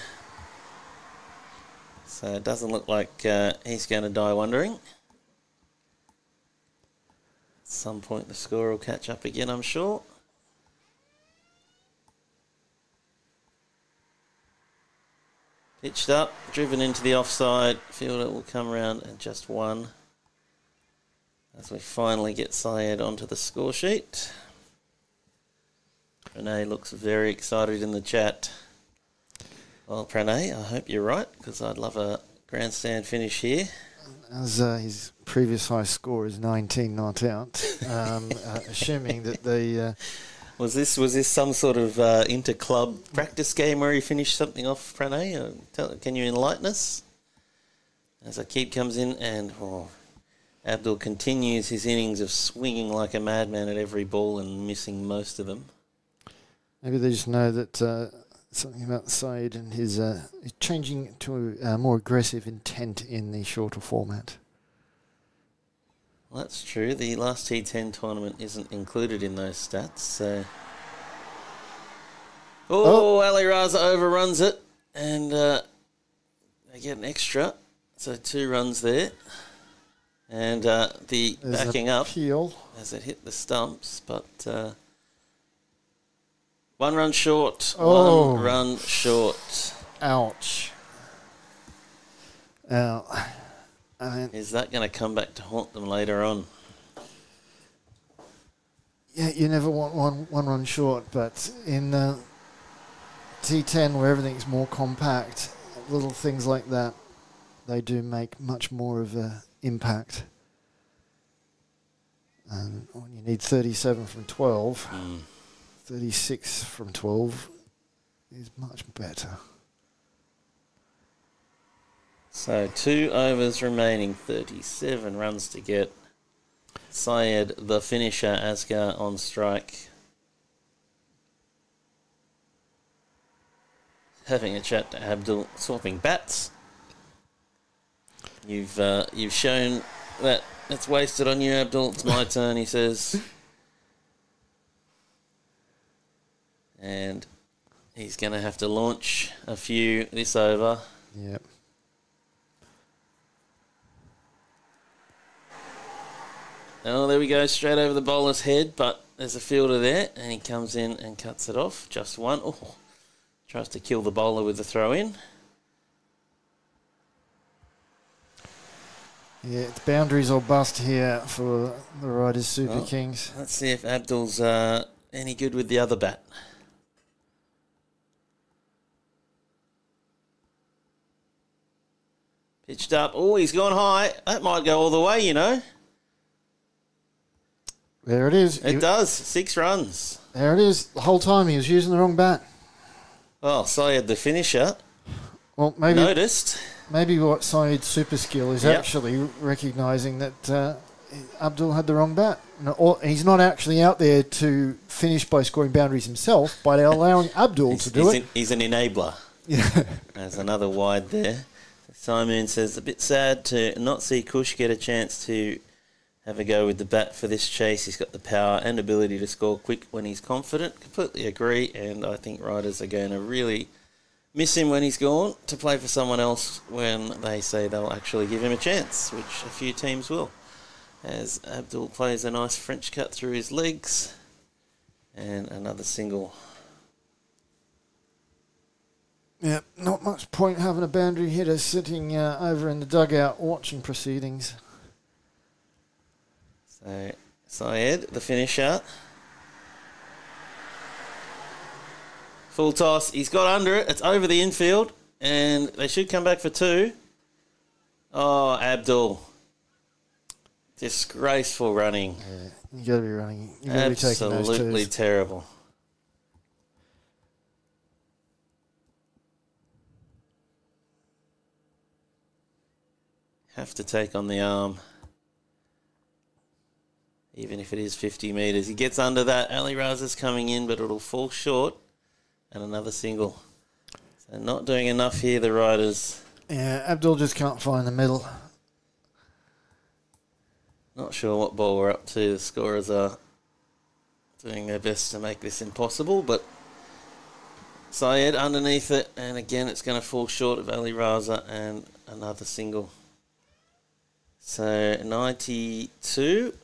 So it doesn't look like he's going to die wondering. At some point the score will catch up again, I'm sure. Pitched up, driven into the offside. Fielder will come around and just one. As we finally get Syed onto the score sheet. Pranay looks very excited in the chat. Well, Pranay, I hope you're right, because I'd love a grandstand finish here. As his previous high score is 19 not out, assuming that the... Was this some sort of inter-club practice game where he finished something off, Pranay? Can you enlighten us? As Akib comes in and Abdul continues his innings of swinging like a madman at every ball and missing most of them. Maybe they just know that something about Saeed and his changing to a more aggressive intent in the shorter format. Well, that's true. The last T10 tournament isn't included in those stats, so... Ali Raza overruns it, and they get an extra, so 2 runs there. And the There's backing up appeal as it hit the stumps, but 1 run short, 1 run short. Ouch. Is that going to come back to haunt them later on? Yeah, you never want one run short, but in T10 where everything's more compact, little things like that, they do make much more of an impact. And when you need 37 from 12, 36 from 12 is much better. So 2 overs remaining, 37 runs to get. Syed, the finisher, Asghar on strike. Having a chat to Abdul, swapping bats. You've shown that it's wasted on you, Abdul. It's my turn, he says. And he's going to have to launch a few this over. Yep. Oh, there we go, straight over the bowler's head, but there's a fielder there, and he comes in and cuts it off. Just one. Oh, tries to kill the bowler with the throw-in. Yeah, it's boundaries or bust here for the Riders Super Kings. Let's see if Abdul's any good with the other bat. Pitched up. Oh, he's gone high. That might go all the way, you know. There it is. It does. 6 runs. There it is. The whole time he was using the wrong bat. Well, Syed, the finisher, well, maybe noticed. Maybe what Syed's super skill is actually recognising that Abdul had the wrong bat. No, or he's not actually out there to finish by scoring boundaries himself, but allowing Abdul to do it. He's an enabler. Yeah. There's another wide there. Simon says, a bit sad to not see Kush get a chance to have a go with the bat for this chase. He's got the power and ability to score quick when he's confident. Completely agree, and I think riders are going to really miss him when he's gone to play for someone else when they say they'll actually give him a chance, which a few teams will. As Abdul plays a nice French cut through his legs, and another single. Yeah, not much point having a boundary hitter sitting over in the dugout watching proceedings. So, Syed, the finisher. Full toss. He's got under it. It's over the infield. And they should come back for 2. Oh, Abdul. Disgraceful running. Yeah, you got to be running. You got to be taking those twos. Absolutely terrible. Have to take on the arm. Even if it is 50 metres. He gets under that. Ali Raza's coming in, but it'll fall short. And another single. So not doing enough here, the riders. Yeah, Abdul just can't find the middle. Not sure what ball we're up to. The scorers are doing their best to make this impossible, but Syed underneath it, and again it's going to fall short of Ali Raza, and another single. So 92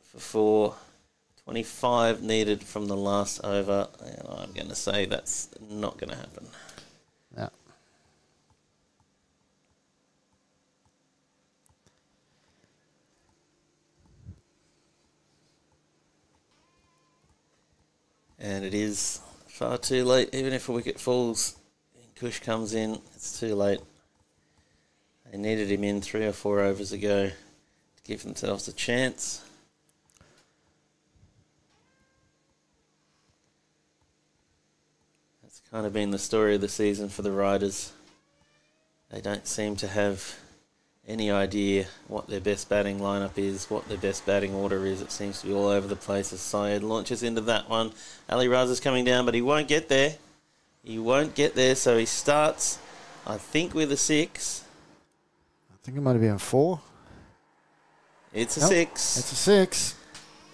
for 4. 25 needed from the last over, and I'm going to say that's not going to happen. Yeah. And it is far too late. Even if a wicket falls and Kush comes in, it's too late. They needed him in 3 or 4 overs ago to give themselves a chance. That's kind of been the story of the season for the Riders. They don't seem to have any idea what their best batting lineup is, what their best batting order is. It seems to be all over the place as Syed launches into that one. Ali Raza's coming down, but he won't get there. He won't get there, so he starts, I think, with a 6. I think it might have been 4. It's a 6. It's a 6.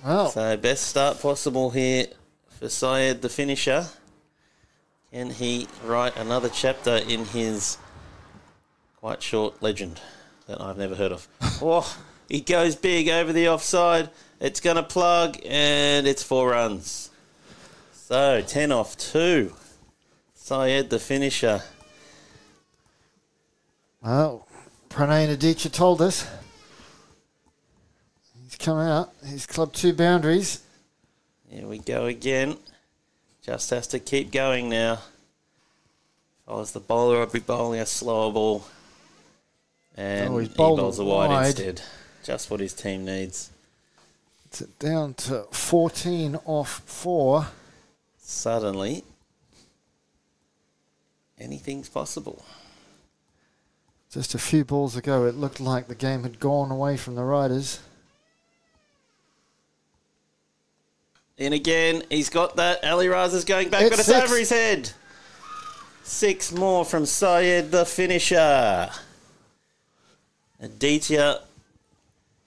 Well, So best start possible here for Syed, the finisher. Can he write another chapter in his quite short legend that I've never heard of? Oh, he goes big over the offside. It's going to plug, and it's 4 runs. So 10 off 2. Syed, the finisher. well, Pranay Naditya told us. He's come out. He's clubbed 2 boundaries. Here we go again. Just has to keep going now. If I was the bowler, I'd be bowling a slower ball. And he's he bowled bowls a wide wide. instead. Just what his team needs. It's down to 14 off 4. Suddenly, anything's possible. Just a few balls ago, it looked like the game had gone away from the Riders. In again, he's got that. Ali Raza's going back, It's but it's 6. over his head. 6 more from Syed, the finisher. Aditya,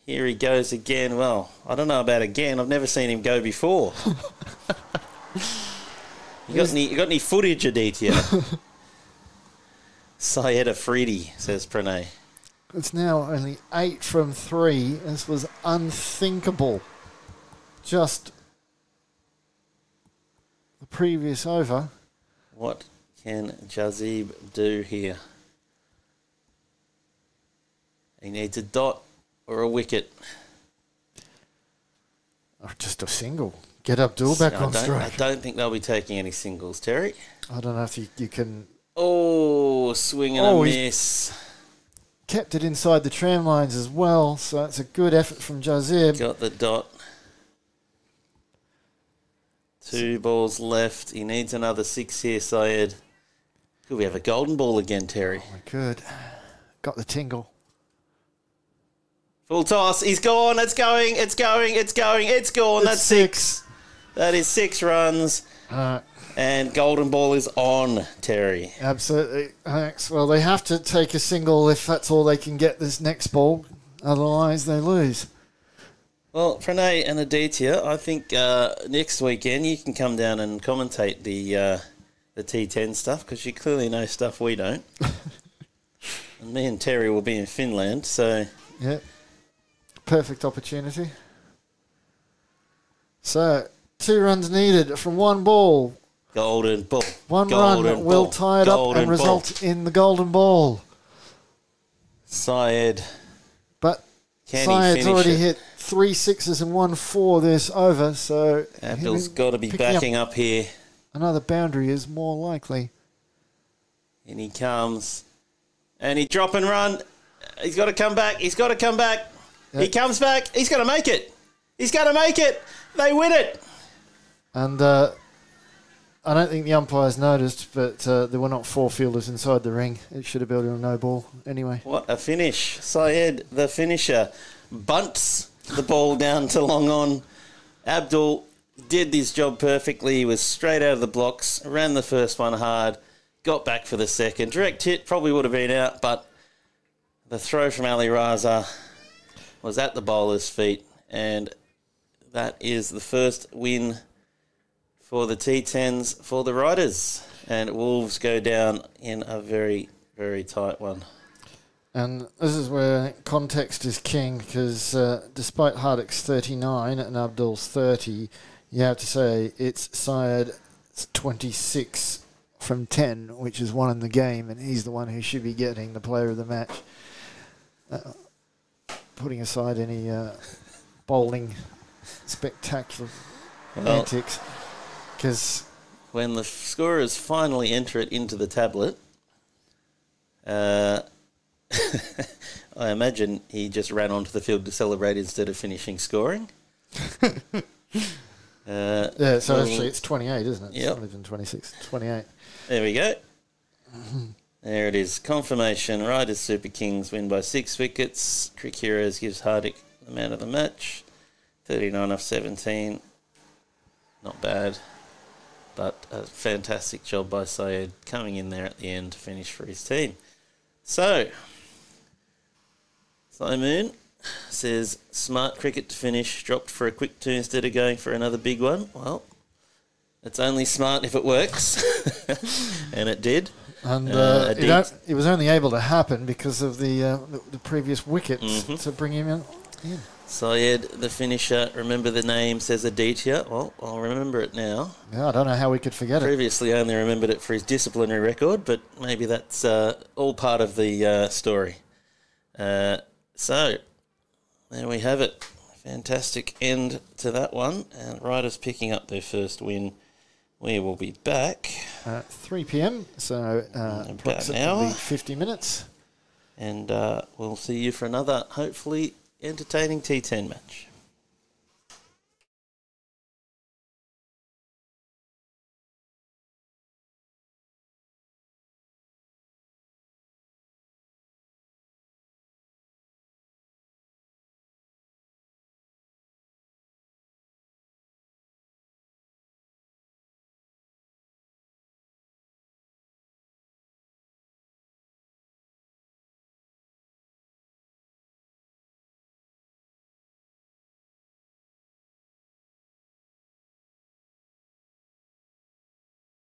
here he goes again. Well, I don't know about again. I've never seen him go before. You got any footage, Aditya? Syed Afridi, says Pranay. It's now only 8 from 3. This was unthinkable. Just the previous over. What can Jazib do here? He needs a dot or a wicket. Or just a single. Get Abdul back on I strike. don't think they'll be taking any singles, Terry. I don't know if you can... Oh, swing and a miss. Kept it inside the tram lines as well, so it's a good effort from Jazib. Got the dot. 2 balls left. He needs another 6 here, Syed. Could we have a golden ball again, Terry? We could. Got the tingle. Full toss. He's gone. It's going. It's going. It's going. It's gone. That's 6. That is 6 runs. And golden ball is on, Terry. Absolutely. Thanks. Well, they have to take a single if that's all they can get this next ball. Otherwise, they lose. Well, Pranay and Aditya, I think next weekend you can come down and commentate the T10 stuff because you clearly know stuff we don't. And me and Terry will be in Finland, so... Yeah. Perfect opportunity. So, 2 runs needed from 1 ball. Golden ball. 1 golden run will ball. tie it up Golden and result in the golden ball. Syed. But Can he Syed's finish already it? hit 3 6s and 1 4 this over, so Abdul's got to be picking backing up here. another boundary is more likely. And he comes. And he drop and run. He's got to come back. He's got to come back. Yep. He comes back. He's going to make it. He's going to make it. They win it. And I don't think the umpires noticed, but there were not 4 fielders inside the ring. It should have been a no ball anyway. What a finish. Syed, the finisher, bunts the ball down to long on. Abdul did his job perfectly. He was straight out of the blocks, ran the first one hard, got back for the second. Direct hit probably would have been out, but the throw from Ali Raza was at the bowler's feet, and that is the first win for the T10s for the Riders. And Wolves go down in a very, very tight one. And this is where I think context is king, because despite Hardik's 39 and Abdul's 30, you have to say it's Syed's 26 from 10, which is 1 in the game, and he's the one who should be getting the player of the match. Putting aside any bowling spectacular antics. Because when the scorers finally enter it into the tablet, I imagine he just ran onto the field to celebrate instead of finishing scoring. yeah, so actually it's 28, isn't it? Yep. It's not even 26, 28. There we go. There it is. Confirmation. Riders Super Kings win by 6 wickets. Crick Heroes gives Hardick the man of the match. 39 off 17. Not bad. But a fantastic job by Syed coming in there at the end to finish for his team. So, Moon says, smart cricket to finish, dropped for a quick 2 instead of going for another big one. Well, it's only smart if it works. And it did. And it was only able to happen because of the previous wicket to bring him in. Syed, the finisher, remember the name, says Aditya. Well, I'll remember it now. Yeah, I don't know how we could forget Previously only remembered it for his disciplinary record, but maybe that's all part of the story. So, there we have it. Fantastic end to that one. And Riders picking up their first win. We will be back at 3 p.m, so approximately 50 minutes. And we'll see you for another, hopefully, entertaining T10 match.